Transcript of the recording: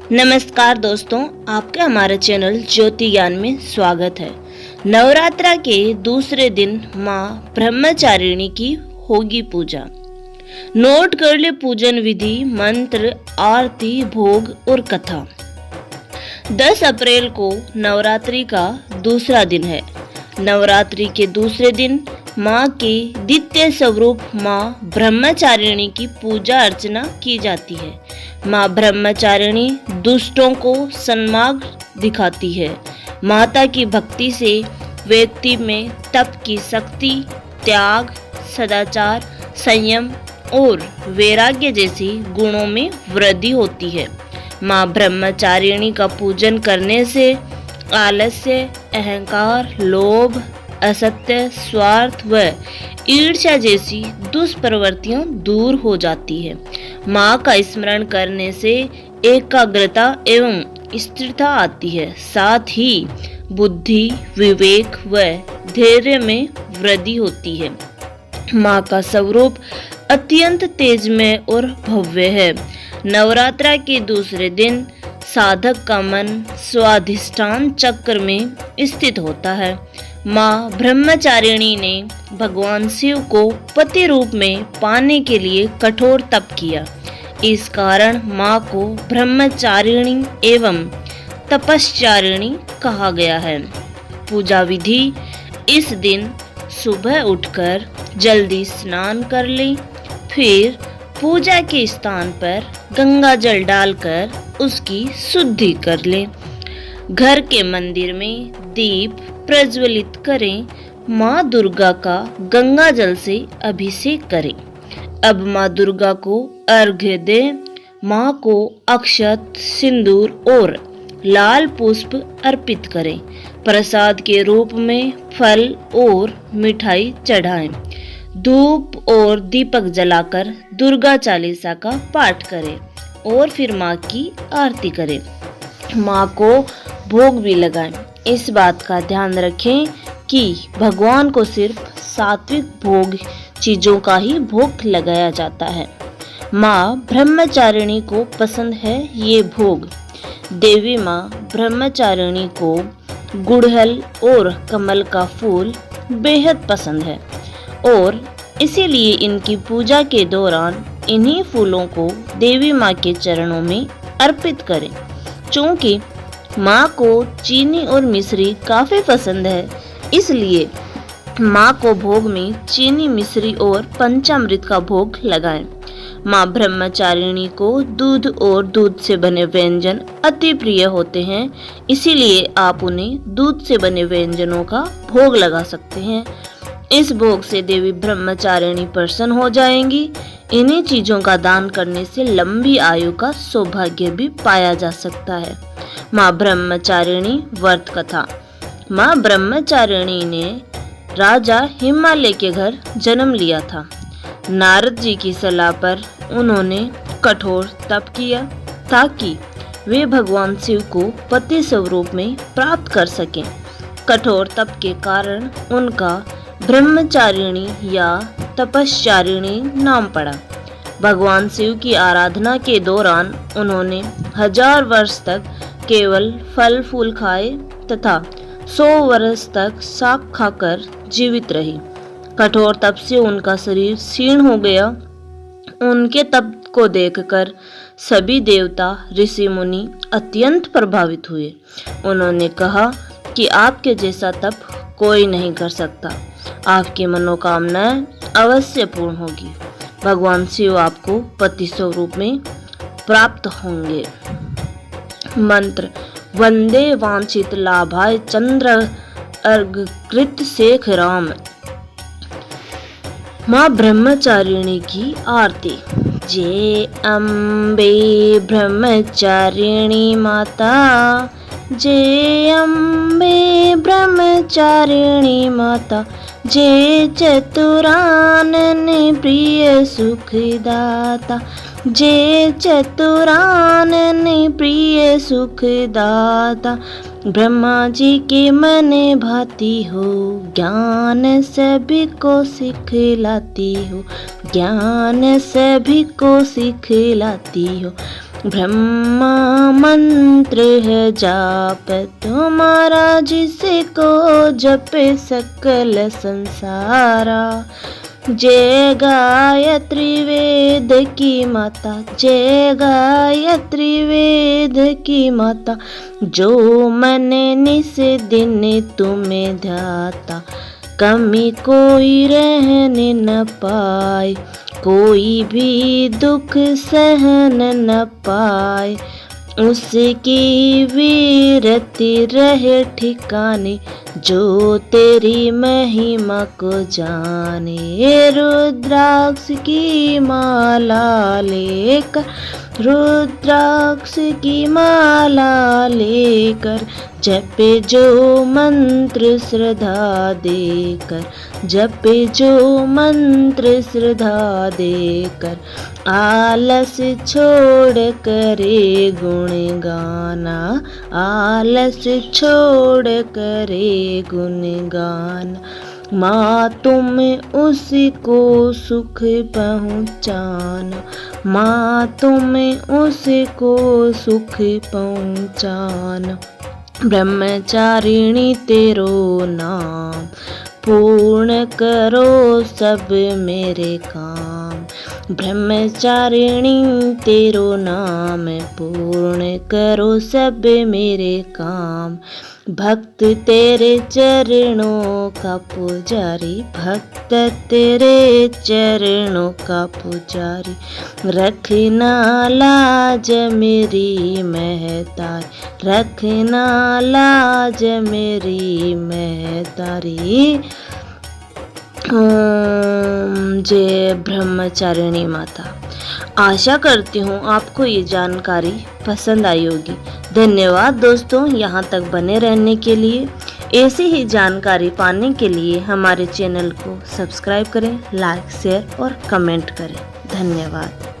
नमस्कार दोस्तों, आपका हमारे चैनल ज्योति ज्ञान में स्वागत है। नवरात्रा के दूसरे दिन माँ ब्रह्मचारिणी की होगी पूजा। नोट कर ले पूजन विधि, मंत्र, आरती, भोग और कथा। 10 अप्रैल को नवरात्रि का दूसरा दिन है। नवरात्रि के दूसरे दिन माँ के द्वितीय स्वरूप माँ ब्रह्मचारिणी की पूजा अर्चना की जाती है। माँ ब्रह्मचारिणी दुष्टों को सन्मार्ग दिखाती है। माता की भक्ति से व्यक्ति में तप की शक्ति, त्याग, सदाचार, संयम और वैराग्य जैसी गुणों में वृद्धि होती है। माँ ब्रह्मचारिणी का पूजन करने से आलस्य, अहंकार, लोभ, असत्य, स्वार्थ व ईर्ष्या जैसी दुष्प्रवृत्तियां दूर हो जाती है। माँ का स्मरण करने से एकाग्रता एवं स्थिरता आती है। साथ ही बुद्धि, विवेक व धैर्य में वृद्धि होती है। माँ का स्वरूप अत्यंत तेजमय और भव्य है। नवरात्रा के दूसरे दिन साधक का मन स्वाधिष्ठान चक्र में स्थित होता है। माँ ब्रह्मचारिणी ने भगवान शिव को पति रूप में पाने के लिए कठोर तप किया। इस कारण माँ को ब्रह्मचारिणी एवं तपश्चारिणी कहा गया है। पूजा विधि: इस दिन सुबह उठकर जल्दी स्नान कर लें, फिर पूजा के स्थान पर गंगा जल डालकर उसकी शुद्धि कर लें। घर के मंदिर में दीप प्रज्वलित करें। माँ दुर्गा का गंगा जल से अभिषेक करें। अब माँ दुर्गा को अर्घ्य दें। माँ को अक्षत, सिंदूर और लाल पुष्प अर्पित करें। प्रसाद के रूप में फल और मिठाई चढ़ाएं। धूप और दीपक जलाकर दुर्गा चालीसा का पाठ करें और फिर माँ की आरती करें। माँ को भोग भी लगाएं। इस बात का ध्यान रखें कि भगवान को सिर्फ सात्विक भोग चीजों का ही भोग लगाया जाता है। माँ ब्रह्मचारिणी को पसंद है ये भोग। देवी माँ ब्रह्मचारिणी को गुड़हल और कमल का फूल बेहद पसंद है और इसीलिए इनकी पूजा के दौरान इन्हीं फूलों को देवी माँ के चरणों में अर्पित करें। चूंकि माँ को चीनी और मिश्री काफी पसंद है, इसलिए माँ को भोग में चीनी, मिश्री और पंचामृत का भोग लगाएं। माँ ब्रह्मचारिणी को दूध और दूध से बने व्यंजन अति प्रिय होते हैं, इसीलिए आप उन्हें दूध से बने व्यंजनों का भोग लगा सकते हैं। इस भोग से देवी ब्रह्मचारिणी प्रसन्न हो जाएंगी। इन्हीं चीजों का दान करने से लंबी आयु का सौभाग्य भी पाया जा सकता है। माँ ब्रह्मचारिणी व्रत कथा: माँ ब्रह्मचारिणी ने राजा हिमालय के घर जन्म लिया था। नारद जी की सलाह पर उन्होंने कठोर तप किया ताकि वे भगवान शिव को पति स्वरूप में प्राप्त कर सकें। कठोर तप के कारण उनका ब्रह्मचारिणी या तपश्चारिणी नाम पड़ा। भगवान शिव की आराधना के दौरान उन्होंने 1000 वर्ष तक केवल फल फूल खाए तथा 100 वर्ष तक शाक खाकर जीवित रही। कठोर तप से उनका शरीर क्षीण हो गया। उनके तप को देखकर सभी देवता, ऋषि मुनि अत्यंत प्रभावित हुए। उन्होंने कहा कि आपके जैसा तप कोई नहीं कर सकता। आपकी मनोकामनाएं अवश्य पूर्ण होगी। भगवान शिव आपको पति स्वरूप में प्राप्त होंगे। मंत्र: वंदे वांछित लाभाय चंद्र अर्घकृत शेख राम। माँ ब्रह्मचारिणी की आरती: जय अम्बे ब्रह्मचारिणी माता, जय अम्बे ब्रह्मचारिणी माता, जय चतुरानन प्रिय सुखदाता, जय चतुरानन प्रिय सुखदाता। ब्रह्मा जी के मन भाती हो, ज्ञान सभी को सिखलाती हो, ज्ञान सभी को सिखलाती हो। ब्रह्मा मंत्र है जाप तुम्हारा, जिसको जपे सकल संसारा। जय गायत्री वेद की माता, जय गायत्री वेद की माता, जो मन निस दिन तुम्हें ध्याता, कमी कोई रहने न पाए, कोई भी दुख सहन न पाए, उसकी वीरति रहे ठिकाने, जो तेरी महिमा को जाने। रुद्राक्ष की माला लेकर, रुद्राक्ष की माला लेकर, जपे जो मंत्र श्रद्धा देकर, जपे जो मंत्र श्रद्धा देकर, आलस छोड़ करे गुण गाना, आलस छोड़ करे गुण गाना। माँ तुम उसको सुख पहुँचाना, माँ तुम उसको सुख पहुँचाना। ब्रह्मचारिणी तेरो नाम, पूर्ण करो सब मेरे काम। ब्रह्मचारिणी तेरो नाम, पूर्ण करो सब मेरे काम। भक्त तेरे चरणों का पुजारी, भक्त तेरे चरणों का पुजारी, रखना लाज मेरी महतारी, रखना लाज मेरी महतारी। जय ब्रह्मचारिणी माता। आशा करती हूँ आपको ये जानकारी पसंद आई होगी। धन्यवाद दोस्तों यहाँ तक बने रहने के लिए। ऐसी ही जानकारी पाने के लिए हमारे चैनल को सब्सक्राइब करें, लाइक, शेयर और कमेंट करें। धन्यवाद।